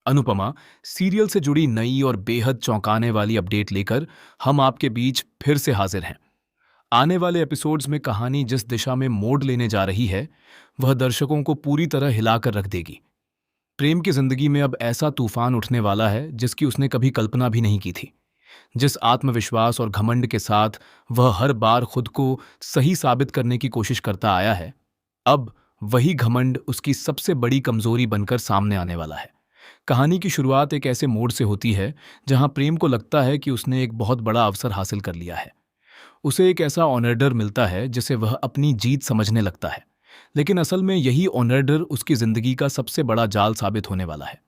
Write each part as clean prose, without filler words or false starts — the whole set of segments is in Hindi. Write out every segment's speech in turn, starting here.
अनुपमा सीरियल से जुड़ी नई और बेहद चौंकाने वाली अपडेट लेकर हम आपके बीच फिर से हाजिर हैं। आने वाले एपिसोड्स में कहानी जिस दिशा में मोड़ लेने जा रही है, वह दर्शकों को पूरी तरह हिलाकर रख देगी। प्रेम की जिंदगी में अब ऐसा तूफान उठने वाला है जिसकी उसने कभी कल्पना भी नहीं की थी। जिस आत्मविश्वास और घमंड के साथ वह हर बार खुद को सही साबित करने की कोशिश करता आया है, अब वही घमंड उसकी सबसे बड़ी कमजोरी बनकर सामने आने वाला है। कहानी की शुरुआत एक ऐसे मोड़ से होती है जहां प्रेम को लगता है कि उसने एक बहुत बड़ा अवसर हासिल कर लिया है। उसे एक ऐसा ऑनर्डर मिलता है जिसे वह अपनी जीत समझने लगता है, लेकिन असल में यही ऑनर्डर उसकी जिंदगी का सबसे बड़ा जाल साबित होने वाला है।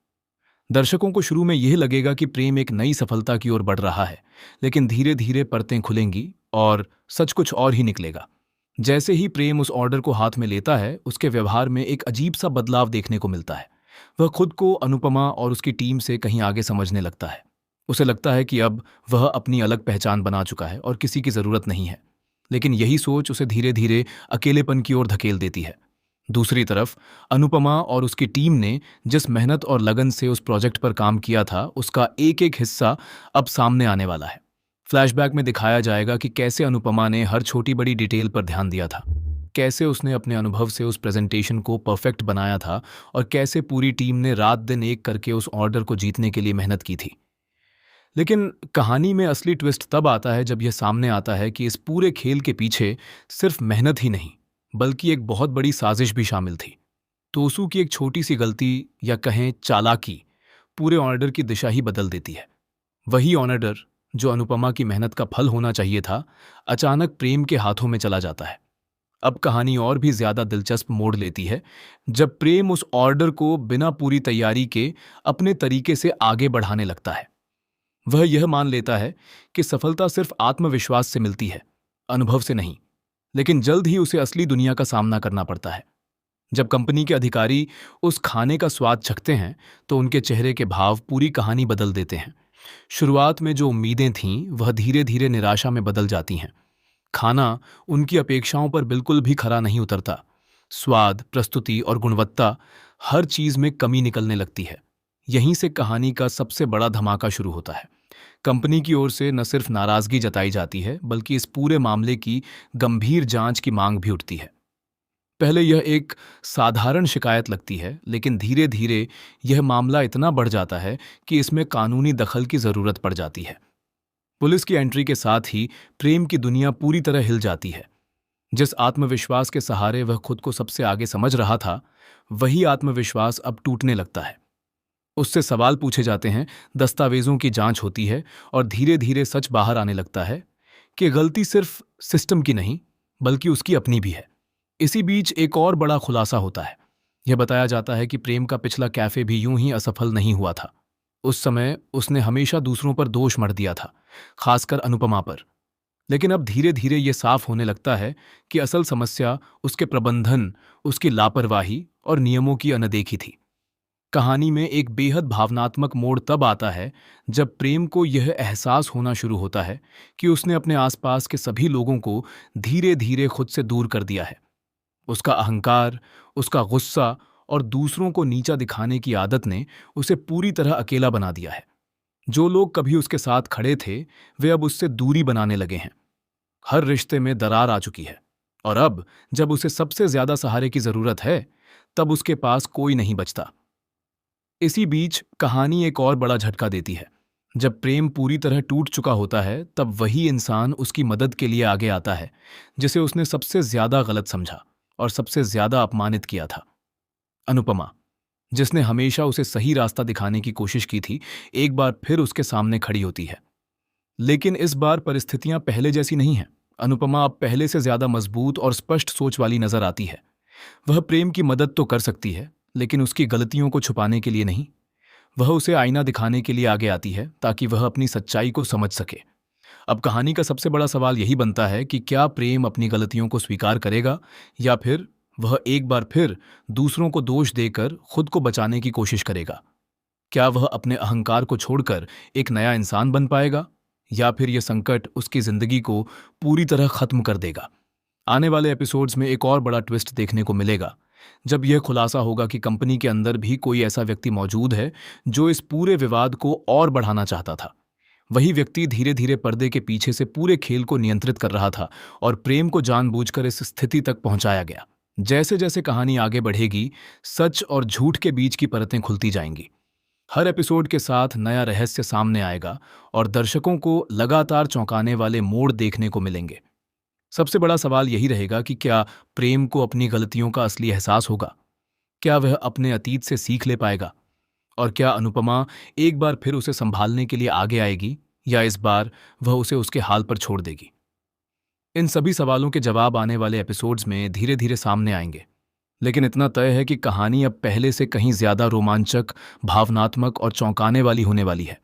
दर्शकों को शुरू में यह लगेगा कि प्रेम एक नई सफलता की ओर बढ़ रहा है, लेकिन धीरे धीरे परतें खुलेंगी और सच कुछ और ही निकलेगा। जैसे ही प्रेम उस ऑर्डर को हाथ में लेता है, उसके व्यवहार में एक अजीब सा बदलाव देखने को मिलता है। वह खुद को अनुपमा और उसकी टीम से कहीं आगे समझने लगता है। उसे लगता है कि अब वह अपनी अलग पहचान बना चुका है और किसी की जरूरत नहीं है। लेकिन यही सोच उसे धीरे धीरे अकेलेपन की ओर धकेल देती है। दूसरी तरफ अनुपमा और उसकी टीम ने जिस मेहनत और लगन से उस प्रोजेक्ट पर काम किया था, उसका एक एक हिस्सा अब सामने आने वाला है। फ्लैशबैक में दिखाया जाएगा कि कैसे अनुपमा ने हर छोटी बड़ी डिटेल पर ध्यान दिया था, कैसे उसने अपने अनुभव से उस प्रेजेंटेशन को परफेक्ट बनाया था और कैसे पूरी टीम ने रात दिन एक करके उस ऑर्डर को जीतने के लिए मेहनत की थी। लेकिन कहानी में असली ट्विस्ट तब आता है जब यह सामने आता है कि इस पूरे खेल के पीछे सिर्फ मेहनत ही नहीं, बल्कि एक बहुत बड़ी साजिश भी शामिल थी। तोसू की एक छोटी सी गलती या कहें चालाकी पूरे ऑर्डर की दिशा ही बदल देती है। वही ऑर्डर जो अनुपमा की मेहनत का फल होना चाहिए था, अचानक प्रेम के हाथों में चला जाता है। अब कहानी और भी ज्यादा दिलचस्प मोड़ लेती है जब प्रेम उस ऑर्डर को बिना पूरी तैयारी के अपने तरीके से आगे बढ़ाने लगता है। वह यह मान लेता है कि सफलता सिर्फ आत्मविश्वास से मिलती है, अनुभव से नहीं। लेकिन जल्द ही उसे असली दुनिया का सामना करना पड़ता है। जब कंपनी के अधिकारी उस खाने का स्वाद चखते हैं तो उनके चेहरे के भाव पूरी कहानी बदल देते हैं। शुरुआत में जो उम्मीदें थीं वह धीरे धीरे निराशा में बदल जाती हैं। खाना उनकी अपेक्षाओं पर बिल्कुल भी खरा नहीं उतरता। स्वाद, प्रस्तुति और गुणवत्ता, हर चीज में कमी निकलने लगती है। यहीं से कहानी का सबसे बड़ा धमाका शुरू होता है। कंपनी की ओर से न सिर्फ नाराजगी जताई जाती है, बल्कि इस पूरे मामले की गंभीर जांच की मांग भी उठती है। पहले यह एक साधारण शिकायत लगती है, लेकिन धीरे धीरे यह मामला इतना बढ़ जाता है कि इसमें कानूनी दखल की जरूरत पड़ जाती है। पुलिस की एंट्री के साथ ही प्रेम की दुनिया पूरी तरह हिल जाती है। जिस आत्मविश्वास के सहारे वह खुद को सबसे आगे समझ रहा था, वही आत्मविश्वास अब टूटने लगता है। उससे सवाल पूछे जाते हैं, दस्तावेजों की जांच होती है और धीरे धीरे सच बाहर आने लगता है कि गलती सिर्फ सिस्टम की नहीं, बल्कि उसकी अपनी भी है। इसी बीच एक और बड़ा खुलासा होता है। यह बताया जाता है कि प्रेम का पिछला कैफे भी यूं ही असफल नहीं हुआ था। उस समय उसने हमेशा दूसरों पर दोष मढ़ दिया था, खासकर अनुपमा पर। लेकिन अब धीरे धीरे यह साफ होने लगता है कि असल समस्या उसके प्रबंधन, उसकी लापरवाही और नियमों की अनदेखी थी। कहानी में एक बेहद भावनात्मक मोड़ तब आता है जब प्रेम को यह एहसास होना शुरू होता है कि उसने अपने आसपास के सभी लोगों को धीरे धीरे खुद से दूर कर दिया है। उसका अहंकार, उसका गुस्सा और दूसरों को नीचा दिखाने की आदत ने उसे पूरी तरह अकेला बना दिया है। जो लोग कभी उसके साथ खड़े थे, वे अब उससे दूरी बनाने लगे हैं। हर रिश्ते में दरार आ चुकी है और अब जब उसे सबसे ज्यादा सहारे की जरूरत है, तब उसके पास कोई नहीं बचता। इसी बीच कहानी एक और बड़ा झटका देती है। जब प्रेम पूरी तरह टूट चुका होता है, तब वही इंसान उसकी मदद के लिए आगे आता है जिसे उसने सबसे ज्यादा गलत समझा और सबसे ज्यादा अपमानित किया था। अनुपमा, जिसने हमेशा उसे सही रास्ता दिखाने की कोशिश की थी, एक बार फिर उसके सामने खड़ी होती है। लेकिन इस बार परिस्थितियां पहले जैसी नहीं हैं। अनुपमा अब पहले से ज्यादा मजबूत और स्पष्ट सोच वाली नजर आती है। वह प्रेम की मदद तो कर सकती है, लेकिन उसकी गलतियों को छुपाने के लिए नहीं। वह उसे आईना दिखाने के लिए आगे आती है ताकि वह अपनी सच्चाई को समझ सके। अब कहानी का सबसे बड़ा सवाल यही बनता है कि क्या प्रेम अपनी गलतियों को स्वीकार करेगा या फिर वह एक बार फिर दूसरों को दोष देकर खुद को बचाने की कोशिश करेगा। क्या वह अपने अहंकार को छोड़कर एक नया इंसान बन पाएगा या फिर यह संकट उसकी जिंदगी को पूरी तरह खत्म कर देगा। आने वाले एपिसोड्स में एक और बड़ा ट्विस्ट देखने को मिलेगा। जब यह खुलासा होगा कि कंपनी के अंदर भी कोई ऐसा व्यक्ति मौजूद है जो इस पूरे विवाद को और बढ़ाना चाहता था। वही व्यक्ति धीरे धीरे पर्दे के पीछे से पूरे खेल को नियंत्रित कर रहा था और प्रेम को जानबूझकर इस स्थिति तक पहुंचाया गया। जैसे जैसे कहानी आगे बढ़ेगी, सच और झूठ के बीच की परतें खुलती जाएंगी। हर एपिसोड के साथ नया रहस्य सामने आएगा और दर्शकों को लगातार चौंकाने वाले मोड़ देखने को मिलेंगे। सबसे बड़ा सवाल यही रहेगा कि क्या प्रेम को अपनी गलतियों का असली एहसास होगा? क्या वह अपने अतीत से सीख ले पाएगा? और क्या अनुपमा एक बार फिर उसे संभालने के लिए आगे आएगी, या इस बार वह उसे उसके हाल पर छोड़ देगी? इन सभी सवालों के जवाब आने वाले एपिसोड्स में धीरे धीरे सामने आएंगे। लेकिन इतना तय है कि कहानी अब पहले से कहीं ज्यादा रोमांचक, भावनात्मक और चौंकाने वाली होने वाली है।